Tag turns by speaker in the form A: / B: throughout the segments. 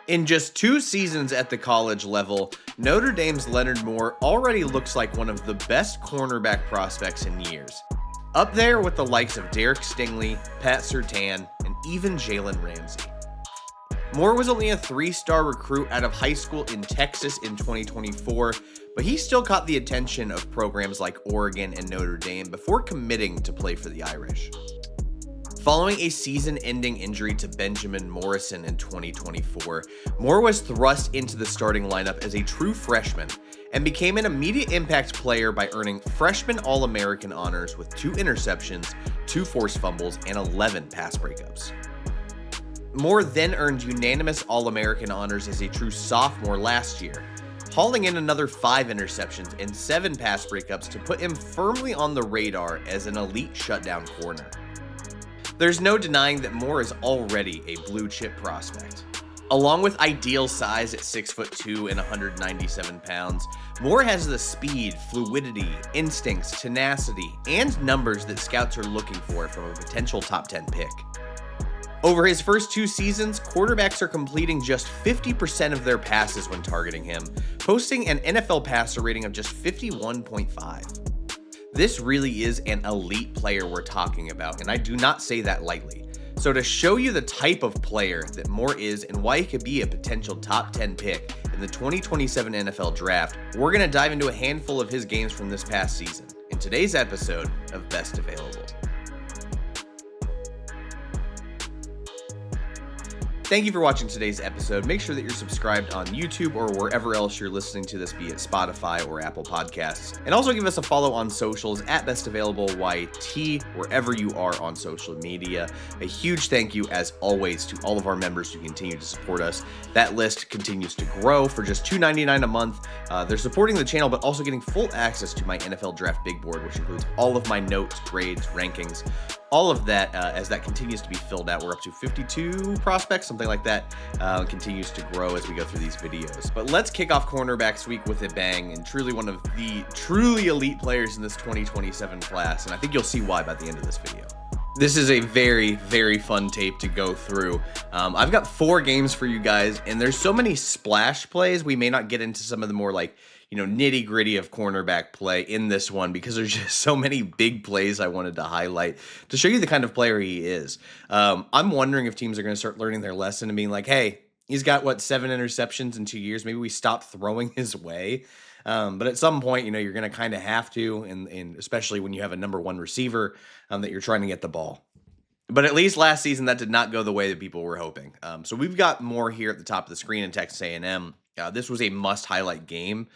A: In just 2 seasons at the college level, Notre Dame's Leonard Moore already looks like one of the best cornerback prospects in years. Up there with the likes of Derek Stingley, Pat Surtain, and even Jalen Ramsey. Moore was only a 3-star recruit out of high school in Texas in 2024, but he still caught the attention of programs like Oregon and Notre Dame before committing to play for the Irish. Following a season-ending injury to Benjamin Morrison in 2024, Moore was thrust into the starting lineup as a true freshman and became an immediate impact player by earning freshman All-American honors with 2 interceptions, 2 forced fumbles, and 11 pass breakups. Moore then earned unanimous All-American honors as a true sophomore last year, hauling in another 5 interceptions and 7 pass breakups to put him firmly on the radar as an elite shutdown corner. There's no denying that Moore is already a blue-chip prospect. Along with ideal size at 6'2" and 197 pounds, Moore has the speed, fluidity, instincts, tenacity, and numbers that scouts are looking for from a potential top 10 pick. Over his first 2 seasons, quarterbacks are completing just 50% of their passes when targeting him, posting an NFL passer rating of just 51.5. This really is an elite player we're talking about, and I do not say that lightly. So to show you the type of player that Moore is and why he could be a potential top 10 pick in the 2027 NFL Draft, we're going to dive into a handful of his games from this past season in today's episode of Best Available. Thank you for watching today's episode. Make sure that you're subscribed on YouTube or wherever else you're listening to this, be it Spotify or Apple Podcasts. And also give us a follow on socials at BestAvailableYT, wherever you are on social media. A huge thank you, as always, to all of our members who continue to support us. That list continues to grow for just $2.99 a month. They're supporting the channel, but also getting full access to my NFL Draft Big Board, which includes all of my notes, grades, rankings, all of that. As that continues to be filled out, we're up to 52 prospects, something like that. Continues to grow as we go through these videos. But let's kick off Cornerbacks Week with a bang, and truly one of the truly elite players in this 2027 class, and I think you'll see why by the end of this video. This is a very, very fun tape to go through. I've got 4 games for you guys, and there's so many splash plays, we may not get into some of the more nitty gritty of cornerback play in this one because there's just so many big plays I wanted to highlight to show you the kind of player he is. I'm wondering if teams are going to start learning their lesson and being like, hey, he's got 7 interceptions in 2 years. Maybe we stop throwing his way. But at some point, you're going to kind of have to, and especially when you have a number 1 receiver that you're trying to get the ball. But at least last season, that did not go the way that people were hoping. So we've got more here at the top of the screen in Texas A&M. This was a must-highlight game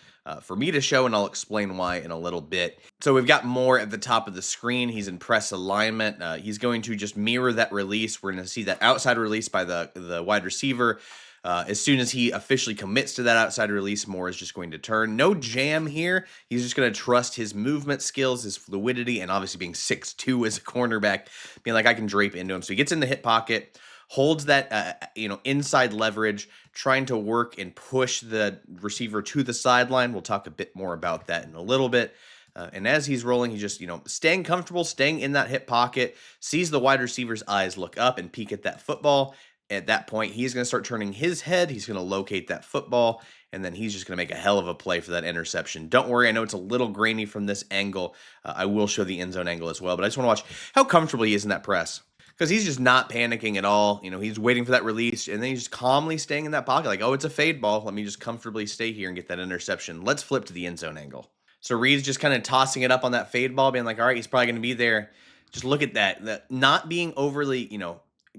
A: for me to show, and I'll explain why in a little bit. So we've got Moore at the top of the screen. He's in press alignment. He's going to just mirror that release. We're going to see that outside release by the wide receiver. As soon as he officially commits to that outside release, Moore is just going to turn. No jam here. He's just going to trust his movement skills, his fluidity, and obviously being 6'2" as a cornerback, being like, I can drape into him. So he gets in the hip pocket, holds that inside leverage, trying to work and push the receiver to the sideline. We'll talk a bit more about that in a little bit. And as he's rolling, he's just staying comfortable, staying in that hip pocket, sees the wide receiver's eyes look up and peek at that football. At that point, he's going to start turning his head. He's going to locate that football, and then he's just going to make a hell of a play for that interception. Don't worry, I know it's a little grainy from this angle. I will show the end zone angle as well, but I just want to watch how comfortable he is in that press. Because he's just not panicking at all. He's waiting for that release, and then he's just calmly staying in that pocket. Like, oh, it's a fade ball. Let me just comfortably stay here and get that interception. Let's flip to the end zone angle. So Reed's just kind of tossing it up on that fade ball, being like, all right, he's probably going to be there. Just look at that not being overly,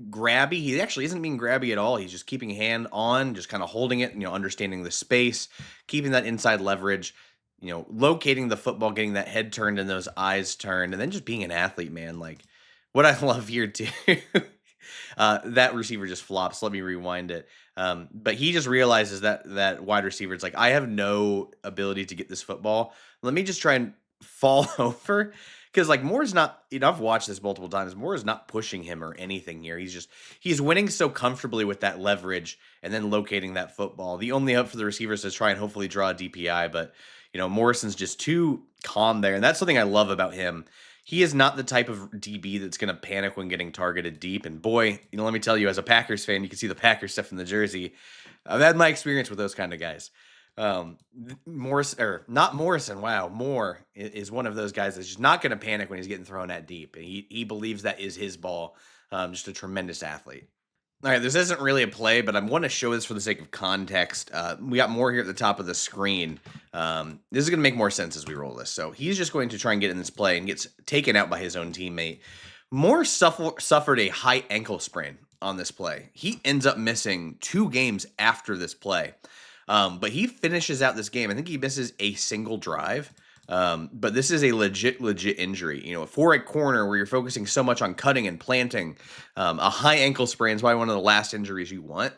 A: grabby. He actually isn't being grabby at all. He's just keeping a hand on, just kind of holding it, understanding the space, keeping that inside leverage, locating the football, getting that head turned and those eyes turned, and then just being an athlete, man. Like, what I love here too, that receiver just flops. Let me rewind it. But he just realizes that wide receiver, it's like, I have no ability to get this football. Let me just try and fall over. Because Moore's not, I've watched this multiple times. Moore is not pushing him or anything here. He's winning so comfortably with that leverage and then locating that football. The only hope for the receivers is to try and hopefully draw a DPI, but Morrison's just too calm there. And that's something I love about him. He is not the type of DB that's going to panic when getting targeted deep. And boy, let me tell you, as a Packers fan, you can see the Packers stuff in the jersey. I've had my experience with those kind of guys. Morris or not Morrison. Wow, Moore is one of those guys that's just not going to panic when he's getting thrown at deep. He believes that is his ball. Just a tremendous athlete. All right, this isn't really a play, but I want to show this for the sake of context. We got more here at the top of the screen. This is going to make more sense as we roll this. So he's just going to try and get in this play and gets taken out by his own teammate. Moore suffered a high ankle sprain on this play. He ends up missing 2 games after this play. But he finishes out this game. I think he misses a single drive. But this is a legit injury. For a corner where you're focusing so much on cutting and planting, a high ankle sprain is probably one of the last injuries you want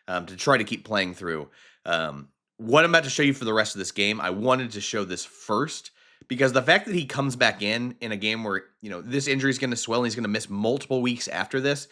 A: to try to keep playing through. What I'm about to show you for the rest of this game, I wanted to show this first because the fact that he comes back in a game where, this injury is going to swell and he's going to miss multiple weeks after this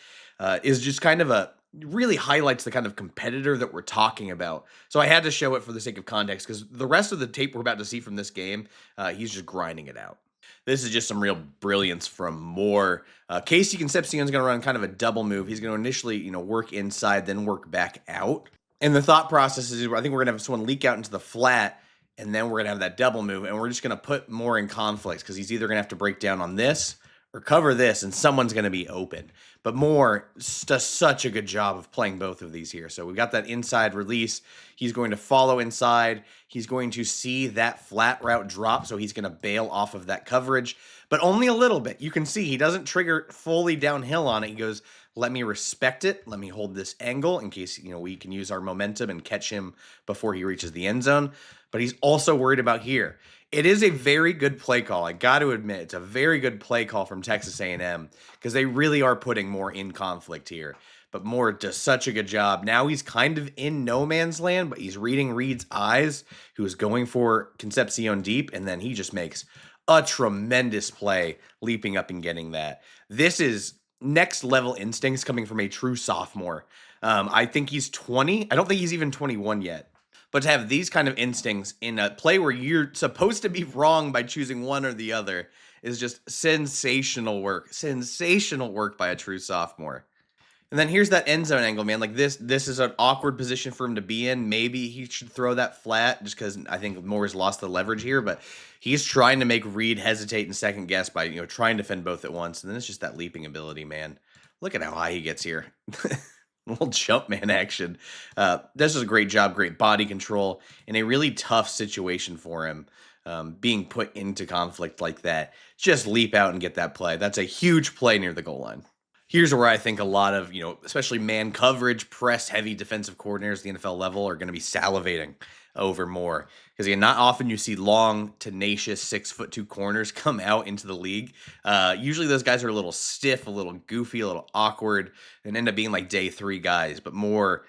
A: is just kind of really highlights the kind of competitor that we're talking about. So I had to show it for the sake of context because the rest of the tape we're about to see from this game, he's just grinding it out. This is just some real brilliance from Moore. Casey Concepcion's going to run kind of a double move. He's going to initially, work inside, then work back out. And the thought process is, I think we're going to have someone leak out into the flat, and then we're going to have that double move, and we're just going to put Moore in conflict because he's either going to have to break down on this or cover this, and someone's going to be open. But Moore does such a good job of playing both of these here. So we've got that inside release. He's going to follow inside. He's going to see that flat route drop, so he's going to bail off of that coverage, but only a little bit. You can see he doesn't trigger fully downhill on it. He goes, let me respect it. Let me hold this angle in case, we can use our momentum and catch him before he reaches the end zone. But he's also worried about here. It is a very good play call. I got to admit, it's a very good play call from Texas A&M because they really are putting Moore in conflict here. But Moore does such a good job. Now he's kind of in no man's land, but he's reading Reed's eyes, who is going for Concepcion deep, and then he just makes a tremendous play, leaping up and getting that. This is next level instincts coming from a true sophomore. I think he's 20. I don't think he's even 21 yet. But to have these kind of instincts in a play where you're supposed to be wrong by choosing one or the other is just sensational work. Sensational work by a true sophomore. And then here's that end zone angle, man. Like this is an awkward position for him to be in. Maybe he should throw that flat just because I think Moore's lost the leverage here. But he's trying to make Reed hesitate and second guess by trying to defend both at once. And then it's just that leaping ability, man. Look at how high he gets here. Little jump man action. This is a great job, great body control in a really tough situation for him. Being put into conflict like that, just leap out and get that play. That's a huge play near the goal line. Here's where I think a lot of, especially man coverage, press heavy defensive coordinators at the NFL level are going to be salivating over Moore. Because again, not often you see long, tenacious 6'2" corners come out into the league. Usually those guys are a little stiff, a little goofy, a little awkward, and end up being like day 3 guys. But Moore,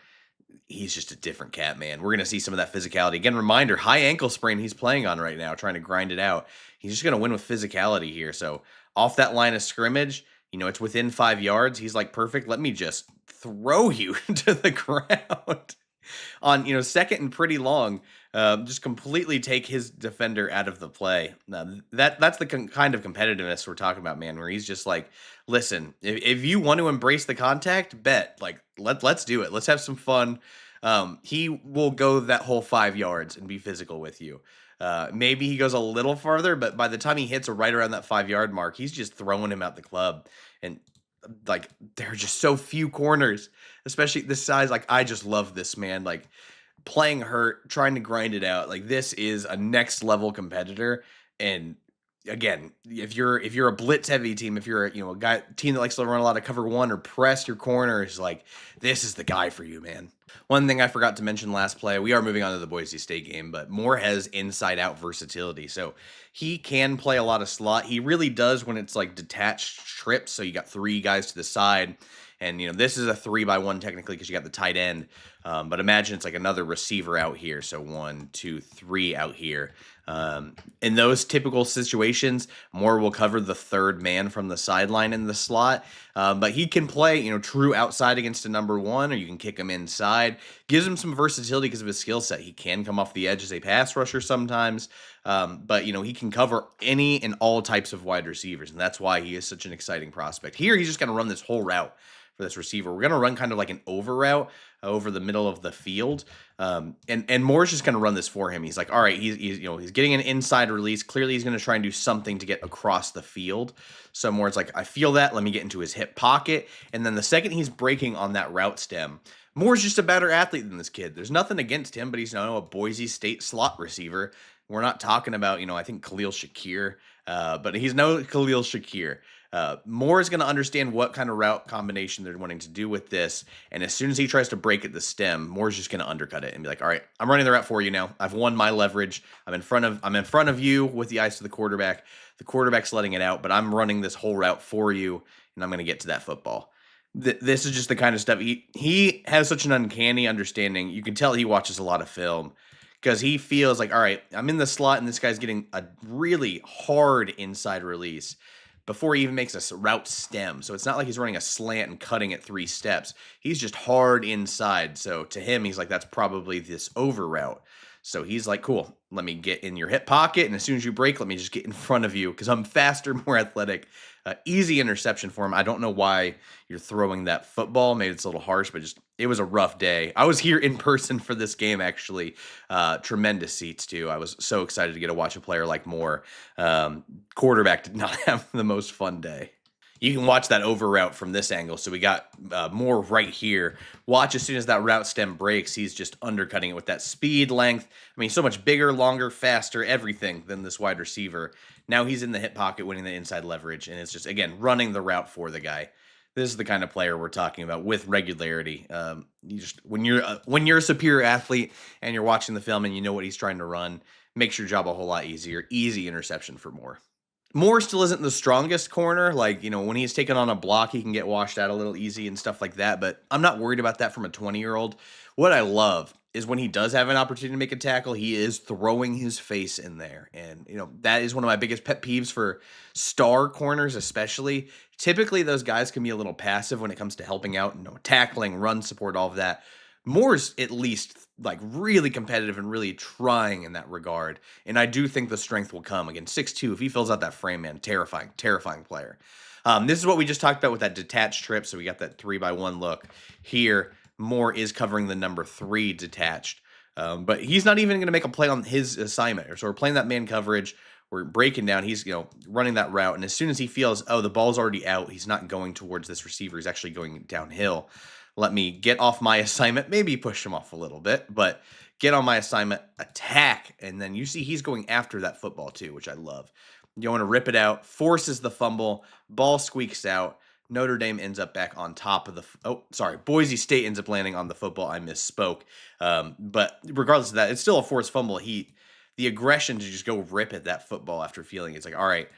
A: he's just a different cat, man. We're going to see some of that physicality. Again, reminder, high ankle sprain he's playing on right now, trying to grind it out. He's just going to win with physicality here. So off that line of scrimmage, it's within 5 yards. He's like, perfect. Let me just throw you to the ground on, second and pretty long. Just completely take his defender out of the play. That's the kind of competitiveness we're talking about, man, where he's just like, listen, if you want to embrace the contact, bet. Like, let's do it. Let's have some fun. He will go that whole 5 yards and be physical with you. Maybe he goes a little farther, but by the time he hits right around that 5-yard mark, he's just throwing him out the club. And like, there are just so few corners, especially this size. Like, I just love this, man. Like, playing hurt, trying to grind it out. Like, this is a next level competitor. And again, if you're a blitz heavy team, if you're a team that likes to run a lot of cover one or press your corners, like, this is the guy for you, man. One thing I forgot to mention last play, we are moving on to the Boise State game, but Moore has inside out versatility. So he can play a lot of slot. He really does when it's like detached trips. So you got 3 guys to the side. And, this is a 3-by-1 technically because you got the tight end. But imagine it's like another receiver out here. So 1, 2, 3 out here. In those typical situations, Moore will cover the third man from the sideline in the slot. But he can play, true outside against a number one, or you can kick him inside. Gives him some versatility because of his skill set. He can come off the edge as a pass rusher sometimes. But he can cover any and all types of wide receivers, and that's why he is such an exciting prospect. Here, he's just going to run this whole route for this receiver. We're going to run kind of like an over route over the middle of the field, and Moore's just going to run this for him. He's like, all right, he's getting an inside release. Clearly, he's going to try and do something to get across the field. So Moore's like, I feel that. Let me get into his hip pocket, and then the second he's breaking on that route stem, Moore's just a better athlete than this kid. There's nothing against him, but he's a Boise State slot receiver. We're not talking about, I think Khalil Shakir, but he's no Khalil Shakir. Moore is going to understand what kind of route combination they're wanting to do with this. And as soon as he tries to break at the stem, Moore's just going to undercut it and be like, all right, I'm running the route for you now. I've won my leverage. I'm in front of you with the eyes to the quarterback. The quarterback's letting it out, but I'm running this whole route for you, and I'm going to get to that football. This is just the kind of stuff. He has such an uncanny understanding. You can tell he watches a lot of film, because he feels like, all right, I'm in the slot, and this guy's getting a really hard inside release before he even makes a route stem. So it's not like he's running a slant and cutting it 3 steps. He's just hard inside. So to him, he's like, that's probably this over route. So he's like, cool, let me get in your hip pocket, and as soon as you break, let me just get in front of you because I'm faster, more athletic. Easy interception for him. I don't know why you're throwing that football. Maybe it's a little harsh, but it was a rough day. I was here in person for this game, actually. Tremendous seats, too. I was so excited to get to watch a player like Moore. Quarterback did not have the most fun day. You can watch that over route from this angle. So we got Moore right here. Watch as soon as that route stem breaks, he's just undercutting it with that speed, length. I mean, so much bigger, longer, faster, everything than this wide receiver. Now he's in the hip pocket, winning the inside leverage, and it's just, again, running the route for the guy. This is the kind of player we're talking about with regularity. When you're a superior athlete and you're watching the film and you know what he's trying to run, makes your job a whole lot easier. Easy interception for Moore. Moore still isn't the strongest corner. When he's taken on a block, he can get washed out a little easy and stuff like that. But I'm not worried about that from a 20-year-old. What I love is when he does have an opportunity to make a tackle, he is throwing his face in there. And, that is one of my biggest pet peeves for star corners, especially. Typically, those guys can be a little passive when it comes to helping out, tackling, run support, all of that. Moore's at least really competitive and really trying in that regard. And I do think the strength will come. Again, 6'2", if he fills out that frame, man, terrifying player. This is what we just talked about with that detached trip. So we got that 3-by-1 look. Here, Moore is covering the number 3 detached. But he's not even going to make a play on his assignment. So we're playing that man coverage. We're breaking down. He's, running that route. And as soon as he feels, the ball's already out, he's not going towards this receiver. He's actually going downhill. Let me get off my assignment, maybe push him off a little bit, but get on my assignment, attack, and then you see he's going after that football too, which I love. You want to rip it out, forces the fumble, ball squeaks out. Notre Dame ends up back on top of Boise State ends up landing on the football. I misspoke. But regardless of that, it's still a forced fumble. The aggression to just go rip at that football after feeling it's like, all right,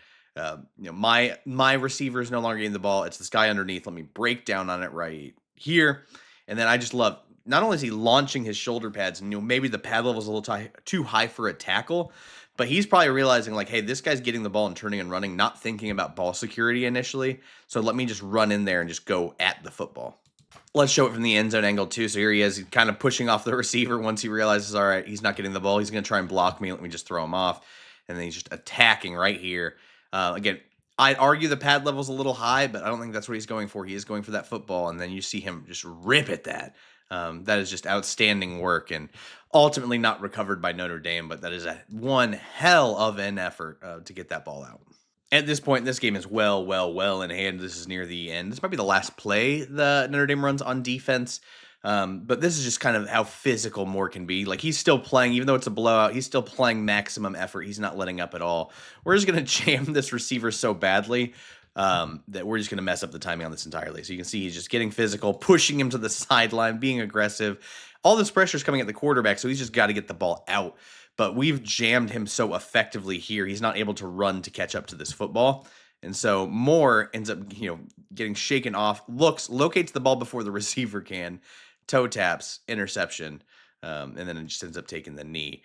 A: my receiver is no longer getting the ball. It's this guy underneath. Let me break down on it right here. And then I just love, not only is he launching his shoulder pads, and maybe the pad level is a little too high for a tackle, but he's probably realizing hey, this guy's getting the ball and turning and running, not thinking about ball security initially. So let me just run in there and just go at the football. Let's show it from the end zone angle too. So here he is, kind of pushing off the receiver once he realizes, all right, he's not getting the ball. He's going to try and block me. Let me just throw him off. And then he's just attacking right here. Again, I'd argue the pad level's a little high, but I don't think that's what he's going for. He is going for that football, and then you see him just rip at that. That is just outstanding work, and ultimately not recovered by Notre Dame, but that is one hell of an effort to get that ball out. At this point, this game is well in hand. This is near the end. This might be the last play the Notre Dame runs on defense. But this is just kind of how physical Moore can be. He's still playing, even though it's a blowout, he's still playing maximum effort. He's not letting up at all. We're just going to jam this receiver so badly that we're just going to mess up the timing on this entirely. So you can see he's just getting physical, pushing him to the sideline, being aggressive. All this pressure is coming at the quarterback, so he's just got to get the ball out. But we've jammed him so effectively here, he's not able to run to catch up to this football. And so Moore ends up, getting shaken off, locates the ball before the receiver can, toe taps, interception, and then it just ends up taking the knee.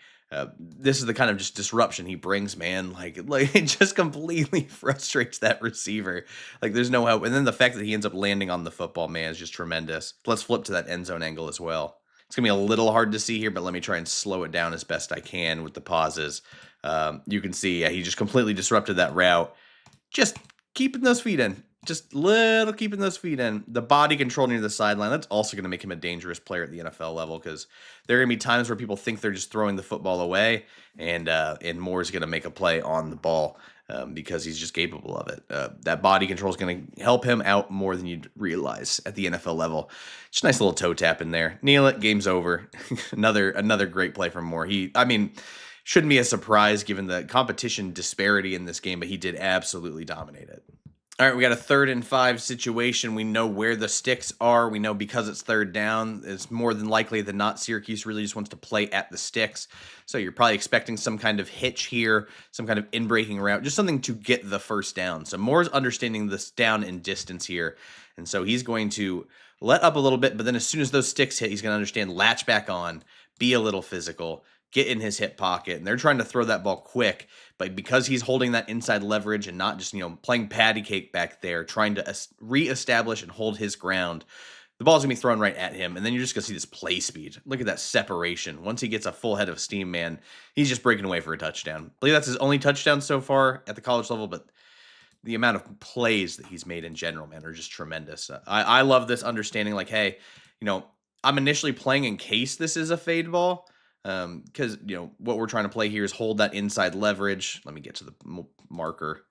A: This is the kind of just disruption he brings, man. Like it just completely frustrates that receiver. Like there's no help. And then the fact that he ends up landing on the football, man, is just tremendous. Let's flip to that end zone angle as well. It's gonna be a little hard to see here, but let me try and slow it down as best I can with the pauses. You can see, he just completely disrupted that route. Just keeping those feet in. Just little keeping those feet in. The body control near the sideline, that's also going to make him a dangerous player at the NFL level, because there are going to be times where people think they're just throwing the football away, and Moore's going to make a play on the ball because he's just capable of it. That body control is going to help him out more than you'd realize at the NFL level. Just a nice little toe tap in there. Kneel it, game's over. another great play from Moore. Shouldn't be a surprise given the competition disparity in this game, but he did absolutely dominate it. All right, we got a 3rd and 5 situation. We know where the sticks are. We know because it's 3rd down, it's more than likely than not Syracuse really just wants to play at the sticks. So you're probably expecting some kind of hitch here, some kind of in-breaking route, just something to get the first down. So Moore's understanding this down and distance here, and so he's going to let up a little bit, but then as soon as those sticks hit, he's going to understand, latch back on, be a little physical, get in his hip pocket, and they're trying to throw that ball quick, but because he's holding that inside leverage and not just, playing patty cake back there, trying to reestablish and hold his ground, the ball's going to be thrown right at him, and then you're just going to see this play speed. Look at that separation. Once he gets a full head of steam, man, he's just breaking away for a touchdown. I believe that's his only touchdown so far at the college level, but the amount of plays that he's made in general, man, are just tremendous. I love this understanding, like, hey, I'm initially playing in case this is a fade ball, because what we're trying to play here is hold that inside leverage. Let me get to the marker.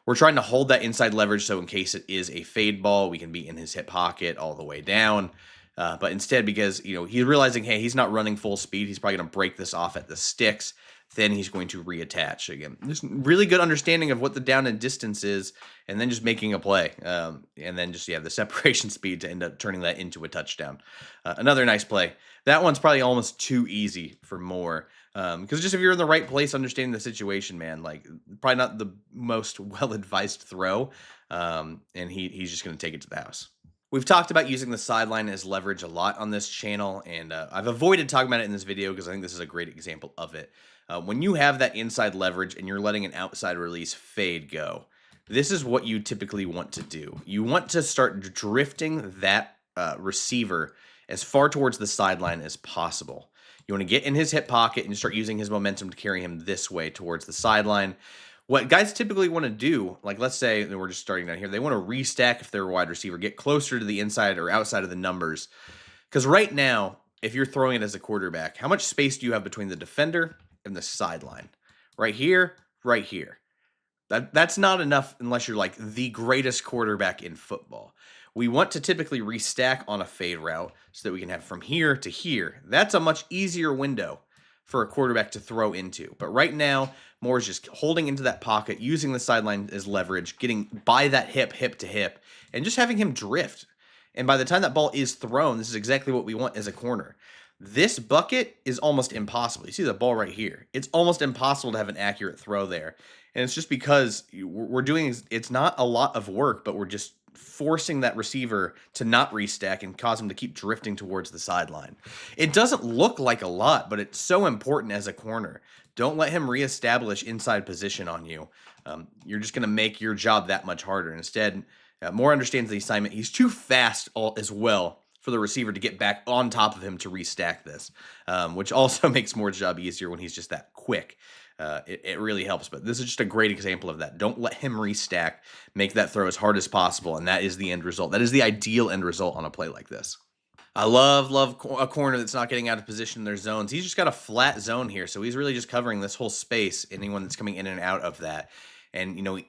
A: We're trying to hold that inside leverage, so in case it is a fade ball, we can be in his hip pocket all the way down. But instead, because he's realizing, hey, he's not running full speed, he's probably going to break this off at the sticks. Then he's going to reattach again. Just really good understanding of what the down and distance is, and then just making a play. And then just, the separation speed to end up turning that into a touchdown. Another nice play. That one's probably almost too easy for Moore. Because just if you're in the right place, understanding the situation, man, like probably not the most well-advised throw. And he's just going to take it to the house. We've talked about using the sideline as leverage a lot on this channel, and I've avoided talking about it in this video because I think this is a great example of it. When you have that inside leverage and you're letting an outside release fade go, this is what you typically want to do. You want to start drifting that receiver as far towards the sideline as possible. You want to get in his hip pocket and start using his momentum to carry him this way towards the sideline. What guys typically want to do, like let's say we're just starting down here, they want to restack if they're a wide receiver, get closer to the inside or outside of the numbers. Because right now, if you're throwing it as a quarterback, how much space do you have between the defender and the sideline? Right here, right here. That's not enough unless you're like the greatest quarterback in football. We want to typically restack on a fade route so that we can have from here to here. That's a much easier window for a quarterback to throw into. But right now, Moore's just holding into that pocket, using the sideline as leverage, getting by that hip to hip, and just having him drift. And by the time that ball is thrown, this is exactly what we want as a corner. This bucket is almost impossible. You see the ball right here. It's almost impossible to have an accurate throw there. And it's just because we're doing, it's not a lot of work, but we're just forcing that receiver to not restack and cause him to keep drifting towards the sideline. It doesn't look like a lot, but it's so important as a corner. Don't let him reestablish inside position on you. You're just going to make your job that much harder. Instead, Moore understands the assignment. He's too fast as well for the receiver to get back on top of him to restack this, which also makes Moore's job easier when he's just that quick. It really helps, but this is just a great example of that. Don't let him restack, make that throw as hard as possible, and that is the end result. That is the ideal end result on a play like this. I love a corner that's not getting out of position in their zones. He's just got a flat zone here, so he's really just covering this whole space, anyone that's coming in and out of that. And,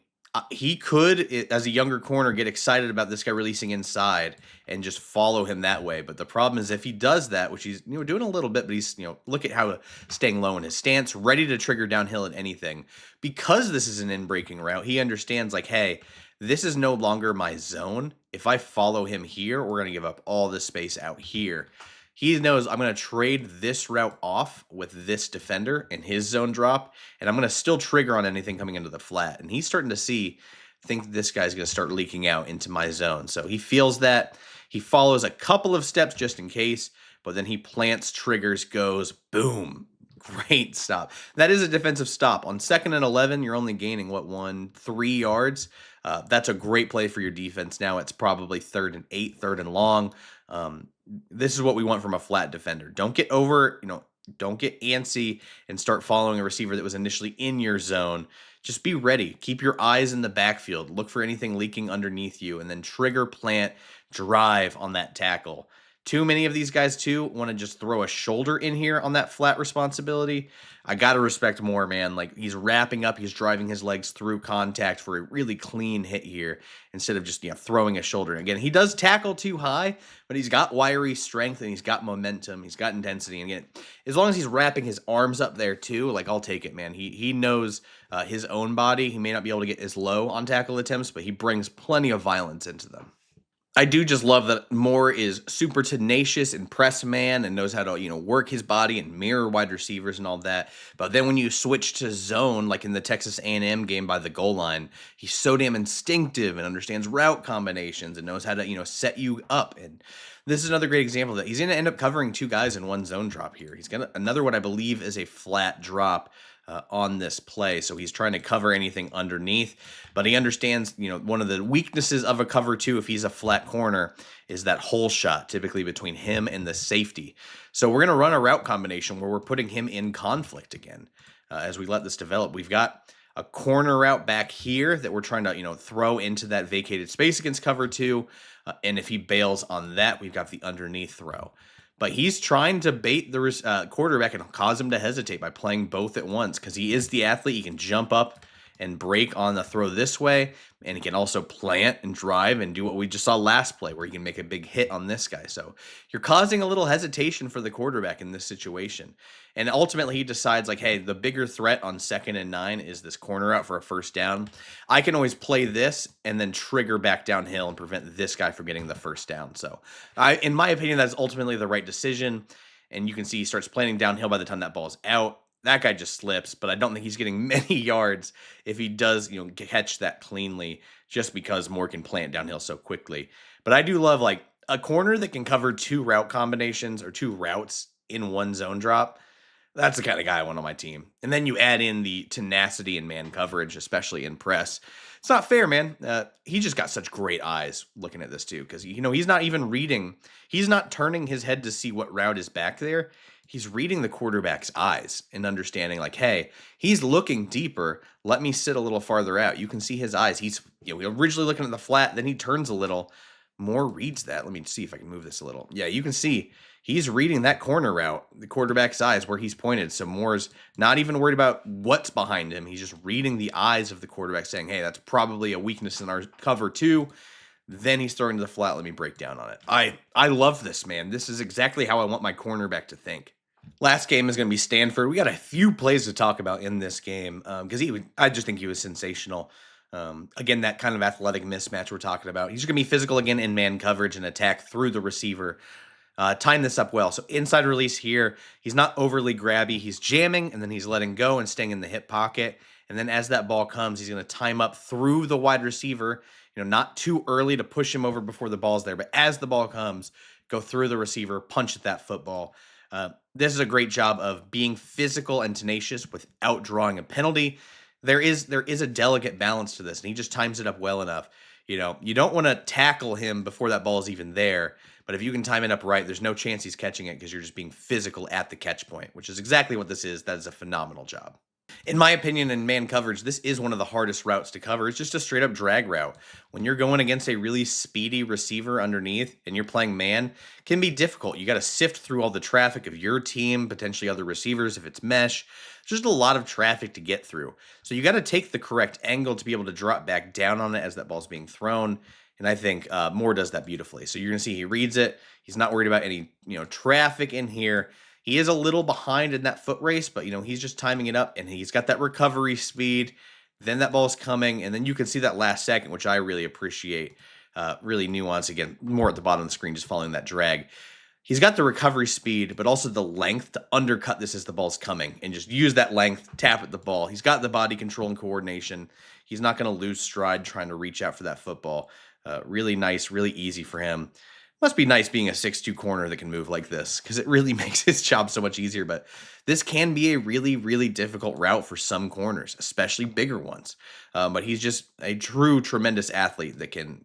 A: he could, as a younger corner, get excited about this guy releasing inside and just follow him that way. But the problem is if he does that, which he's doing a little bit, but he's look at how staying low in his stance, ready to trigger downhill at anything. Because this is an in-breaking route, he understands like, hey, this is no longer my zone. If I follow him here, we're going to give up all this space out here. He knows I'm going to trade this route off with this defender and his zone drop, and I'm going to still trigger on anything coming into the flat. And he's starting to see think this guy's going to start leaking out into my zone. So he feels that. He follows a couple of steps just in case, but then he plants, triggers, goes, boom. Great stop. That is a defensive stop. On 2nd and 11, you're only gaining, 3 yards? That's a great play for your defense. Now it's probably 3rd and 8, 3rd and long. This is what we want from a flat defender. Don't get don't get antsy and start following a receiver that was initially in your zone. Just be ready. Keep your eyes in the backfield. Look for anything leaking underneath you, and then trigger, plant, drive on that tackle. Too many of these guys, too, want to just throw a shoulder in here on that flat responsibility. I got to respect Moore, man. Like, he's wrapping up. He's driving his legs through contact for a really clean hit here instead of just, throwing a shoulder. Again, he does tackle too high, but he's got wiry strength and he's got momentum. He's got intensity. And again, as long as he's wrapping his arms up there, too, like, I'll take it, man. He knows his own body. He may not be able to get as low on tackle attempts, but he brings plenty of violence into them. I do just love that Moore is super tenacious and press man and knows how to, work his body and mirror wide receivers and all that. But then when you switch to zone, like in the Texas A&M game by the goal line, he's so damn instinctive and understands route combinations and knows how to, set you up. And this is another great example of that. He's going to end up covering 2 guys in one zone drop here. He's got another what I believe is a flat drop on this play. So he's trying to cover anything underneath, but he understands, one of the weaknesses of a cover 2, if he's a flat corner, is that hole shot, typically between him and the safety. So we're going to run a route combination where we're putting him in conflict again. As we let this develop, we've got a corner route back here that we're trying to, throw into that vacated space against cover 2. And if he bails on that, we've got the underneath throw. But he's trying to bait the quarterback and cause him to hesitate by playing both at once because he is the athlete. He can jump up and break on the throw this way, and he can also plant and drive and do what we just saw last play where he can make a big hit on this guy. So you're causing a little hesitation for the quarterback in this situation. And ultimately he decides like, hey, the bigger threat on 2nd and 9 is this corner out for a first down. I can always play this and then trigger back downhill and prevent this guy from getting the first down. So in my opinion, that's ultimately the right decision. And you can see he starts planning downhill by the time that ball's out. That guy just slips, but I don't think he's getting many yards if he does, catch that cleanly just because Moore can plant downhill so quickly. But I do love like a corner that can cover 2 route combinations or 2 routes in one zone drop. That's the kind of guy I want on my team. And then you add in the tenacity in man coverage, especially in press. It's not fair, man. He just got such great eyes looking at this too, because he's not even reading. He's not turning his head to see what route is back there. He's reading the quarterback's eyes and understanding like, hey, he's looking deeper. Let me sit a little farther out. You can see his eyes. He's originally looking at the flat, then he turns a little. Moore reads that. Let me see if I can move this a little. Yeah, you can see he's reading that corner route, the quarterback's eyes where he's pointed. So Moore's not even worried about what's behind him. He's just reading the eyes of the quarterback saying, hey, that's probably a weakness in our cover 2. Then he's throwing to the flat. Let me break down on it. I love this, man. This is exactly how I want my cornerback to think. Last game is going to be Stanford. We got a few plays to talk about in this game because I just think he was sensational. Again, that kind of athletic mismatch we're talking about. He's going to be physical again in man coverage and attack through the receiver. Tying this up well. So inside release here, he's not overly grabby. He's jamming, and then he's letting go and staying in the hip pocket. And then as that ball comes, he's going to time up through the wide receiver, not too early to push him over before the ball's there. But as the ball comes, go through the receiver, punch at that football. This is a great job of being physical and tenacious without drawing a penalty. There is a delicate balance to this, and he just times it up well enough. You don't want to tackle him before that ball is even there, but if you can time it up right, there's no chance he's catching it because you're just being physical at the catch point, which is exactly what this is. That is a phenomenal job. In my opinion, in man coverage, this is one of the hardest routes to cover. It's just a straight up drag route. When you're going against a really speedy receiver underneath and you're playing man, it can be difficult. You got to sift through all the traffic of your team, potentially other receivers if it's mesh. There's just a lot of traffic to get through. So you got to take the correct angle to be able to drop back down on it as that ball's being thrown. And I think Moore does that beautifully. So you're going to see he reads it. He's not worried about any traffic in here. He is a little behind in that foot race, but, he's just timing it up, and he's got that recovery speed. Then that ball's coming, and then you can see that last second, which I really appreciate. Really nuanced. Again, more at the bottom of the screen, just following that drag. He's got the recovery speed, but also the length to undercut this as the ball's coming and just use that length, tap at the ball. He's got the body control and coordination. He's not going to lose stride trying to reach out for that football. Really nice, really easy for him. Must be nice being a 6'2" corner that can move like this because it really makes his job so much easier. But this can be a really, really difficult route for some corners, especially bigger ones. But he's just a true, tremendous athlete that can,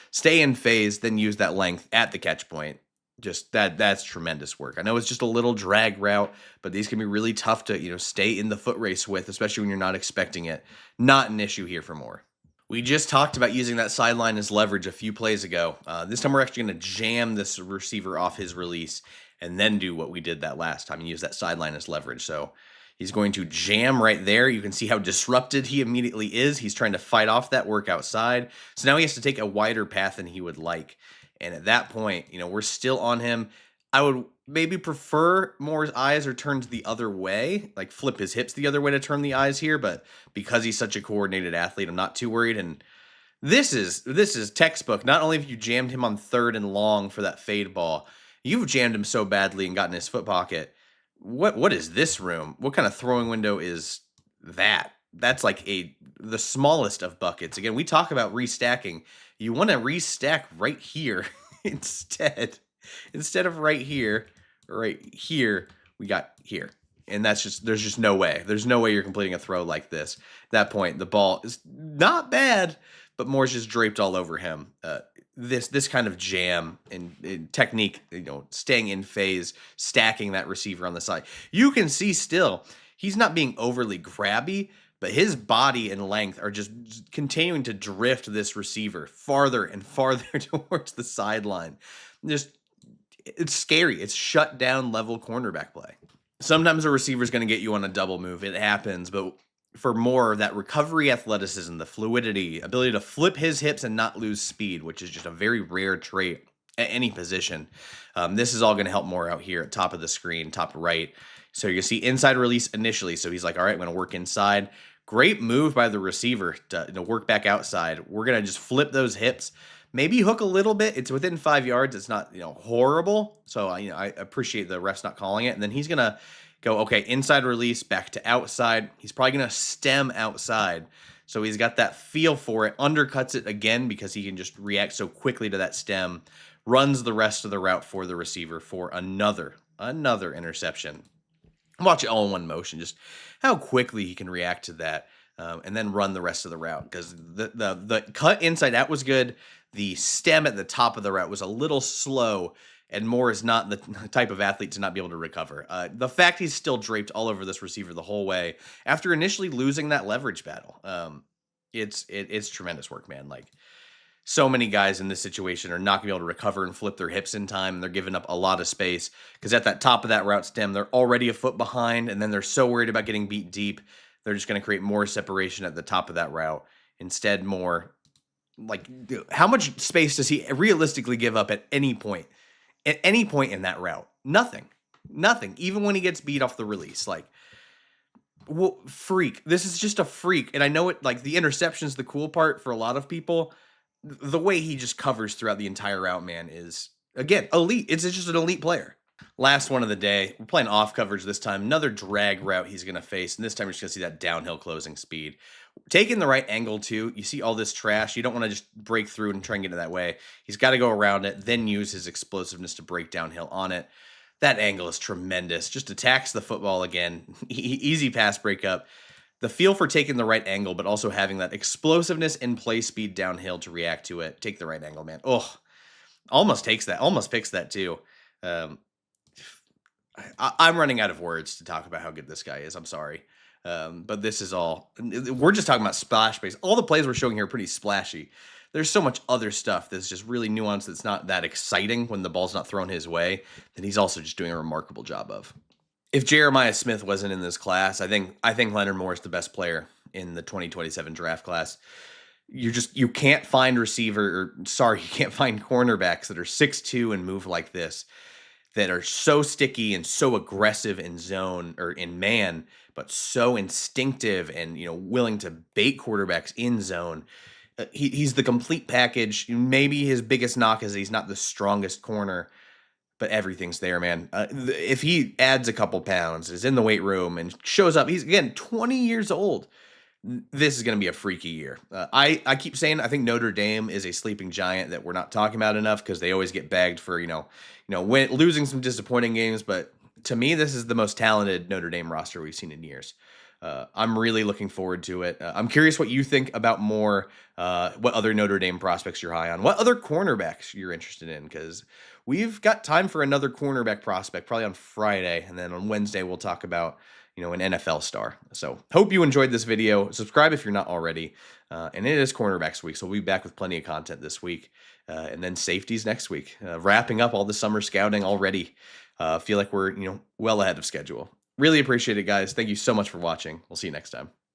A: stay in phase, then use that length at the catch point. Just that's tremendous work. I know it's just a little drag route, but these can be really tough to, stay in the foot race with, especially when you're not expecting it. Not an issue here for Moore. We just talked about using that sideline as leverage a few plays ago. This time we're actually going to jam this receiver off his release and then do what we did that last time and use that sideline as leverage. So he's going to jam right there. You can see how disrupted he immediately is. He's trying to fight off that work outside. So now he has to take a wider path than he would like. And at that point, we're still on him. I would maybe prefer Moore's eyes are turned the other way, like flip his hips the other way to turn the eyes here. But because he's such a coordinated athlete, I'm not too worried. And this is textbook. Not only have you jammed him on 3rd and long for that fade ball, you've jammed him so badly and gotten his foot pocket. What is this room? What kind of throwing window is that? That's like the smallest of buckets. Again, we talk about restacking. You want to restack right here instead of right here, we got here. And there's just no way. There's no way you're completing a throw like this. At that point, the ball is not bad, but Moore's just draped all over him. This kind of jam and technique, staying in phase, stacking that receiver on the side. You can see still, he's not being overly grabby, but his body and length are just continuing to drift this receiver farther and farther towards the sideline. It's scary. It's shut down level cornerback play. Sometimes a receiver is going to get you on a double move. It happens, but for Moore, that recovery athleticism, the fluidity, ability to flip his hips and not lose speed, which is just a very rare trait at any position. This is all going to help Moore out here at top of the screen, top right. So you see inside release initially. So he's like, all right, I'm going to work inside. Great move by the receiver to work back outside. We're going to just flip those hips. Maybe hook a little bit. It's within 5 yards. It's not, horrible. So, I appreciate the refs not calling it. And then he's going to go, okay, inside release, back to outside. He's probably going to stem outside. So he's got that feel for it, undercuts it again because he can just react so quickly to that stem, runs the rest of the route for the receiver for another interception. Watch it all in one motion, just how quickly he can react to that, and then run the rest of the route because the cut inside out was good. The stem at the top of the route was a little slow, and Moore is not the type of athlete to not be able to recover. The fact he's still draped all over this receiver the whole way after initially losing that leverage battle, it's tremendous work, man. Like, so many guys in this situation are not going to be able to recover and flip their hips in time, and they're giving up a lot of space because at that top of that route stem, they're already a foot behind, and then they're so worried about getting beat deep, they're just going to create more separation at the top of that route. Instead, Moore, like, how much space does he realistically give up at any point? At any point in that route? Nothing. Even when he gets beat off the release, like, well, freak. This is just a freak, and I know it. Like, the interception's the cool part for a lot of people. The way he just covers throughout the entire route, man, is, again, elite. It's just an elite player. Last one of the day. We're playing off coverage this time. Another drag route he's going to face, and this time you're just going to see that downhill closing speed. Taking the right angle, too. You see all this trash. You don't want to just break through and try and get it that way. He's got to go around it, then use his explosiveness to break downhill on it. That angle is tremendous. Just attacks the football again. Easy pass breakup. The feel for taking the right angle, but also having that explosiveness and play speed downhill to react to it. Take the right angle, man. Oh, almost takes that. Almost picks that too. I'm running out of words to talk about how good this guy is. I'm sorry. But this is all. We're just talking about splash plays. All the plays we're showing here are pretty splashy. There's so much other stuff that's just really nuanced that's not that exciting when the ball's not thrown his way that he's also just doing a remarkable job of. If Jeremiah Smith wasn't in this class, I think Leonard Moore is the best player in the 2027 draft class. You can't find you can't find cornerbacks that are 6'2" and move like this, that are so sticky and so aggressive in zone or in man, but so instinctive and willing to bait quarterbacks in zone. He's the complete package. Maybe his biggest knock is he's not the strongest corner, but everything's there, man. If he adds a couple pounds, is in the weight room, and shows up, he's again 20 years old. This is going to be a freaky year. I keep saying I think Notre Dame is a sleeping giant that we're not talking about enough because they always get bagged for losing some disappointing games. But to me, this is the most talented Notre Dame roster we've seen in years. I'm really looking forward to it. I'm curious what you think about more. What other Notre Dame prospects you're high on? What other cornerbacks you're interested in? Because we've got time for another cornerback prospect probably on Friday, and then on Wednesday we'll talk about an NFL star. So hope you enjoyed this video. Subscribe if you're not already. And it is cornerbacks week, so we'll be back with plenty of content this week. And then safeties next week. Wrapping up all the summer scouting already. Feel like we're well ahead of schedule. Really appreciate it, guys. Thank you so much for watching. We'll see you next time.